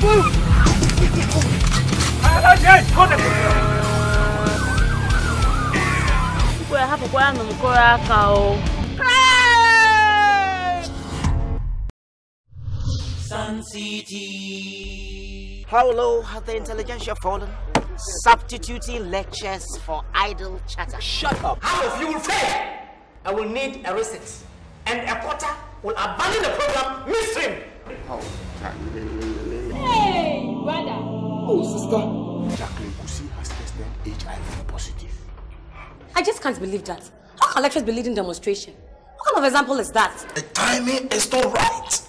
Sun City. How low has the intelligentsia fallen? Substituting lectures for idle chatter. Shut up. Half of you will fail. I will need a receipt. And a quarter will abandon the program midstream. Hey, brother. Oh, sister. Jacqueline Kusi has tested HIV positive. I just can't believe that. How can lecturers be leading demonstration? What kind of example is that? The timing is not right.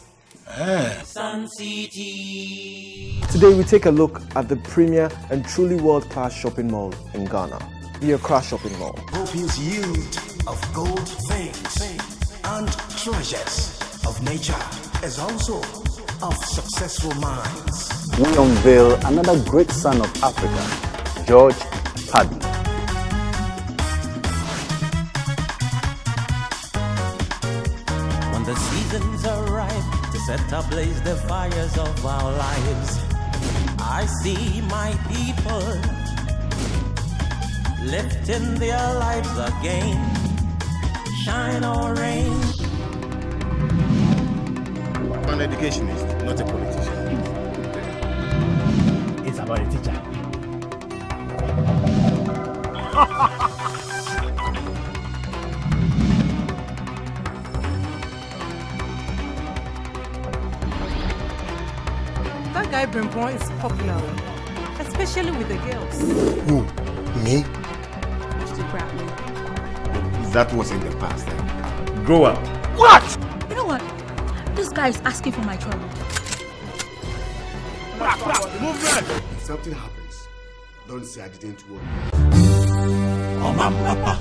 Sun City. Today we take a look at the premier and truly world-class shopping mall in Ghana, the Accra Shopping Mall. Opens yield of gold things and treasures of nature, as also of successful minds. We unveil another great son of Africa, George Paddy. When the seasons are ripe to set ablaze the fires of our lives, I see my people lifting their lives again. Shine or rain. An educationist, not a politician. It's about a teacher. That guy Brimpon is popular, especially with the girls. Who? Me? Mr. Bradley. That was in the past. Grow up. What? You know what? This guy is asking for my trouble. Movement! If something happens, don't say I didn't warn you. Oh, my papa.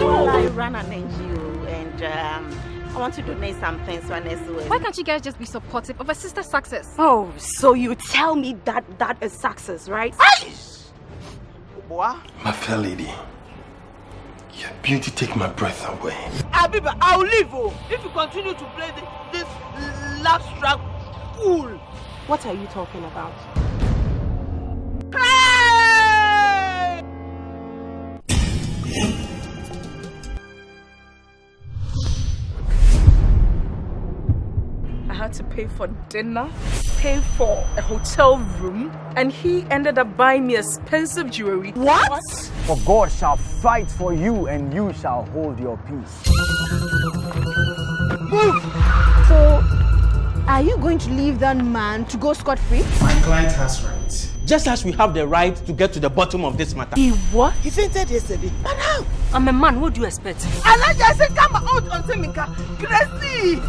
Well, I run an NGO and I want to donate some things to an SOS. Why can't you guys just be supportive of a sister's success? Oh, so you tell me that is success, right? My fair lady, your beauty take my breath away. Abiba, I'll leave if you continue to play this love struck fool. What are you talking about? Hey! I had to pay for dinner, pay for a hotel room, and he ended up buying me expensive jewelry. What? For God shall fight for you and you shall hold your peace. So, are you going to leave that man to go scot-free? My client has rights. Just as we have the right to get to the bottom of this matter. He what? He fainted yesterday. But how? I'm a man, what do you expect? And I just said, come out on Semika. Crazy!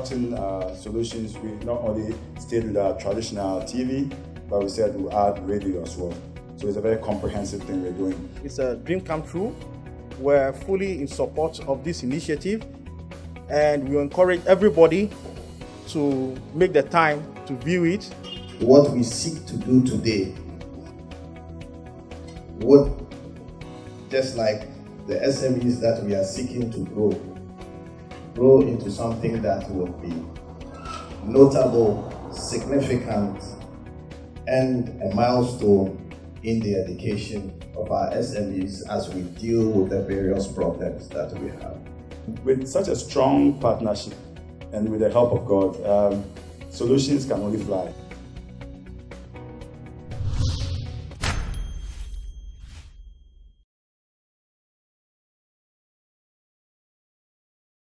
conducting Solutions, we not only stayed with our traditional TV, but we said we'll add radio as well. So it's a very comprehensive thing we're doing. It's a dream come true. We're fully in support of this initiative, and we encourage everybody to make the time to view it. What we seek to do today would, just like the SMEs that we are seeking to grow into something that will be notable, significant, and a milestone in the education of our SMEs as we deal with the various problems that we have. With such a strong partnership and with the help of God, Solutions can only fly.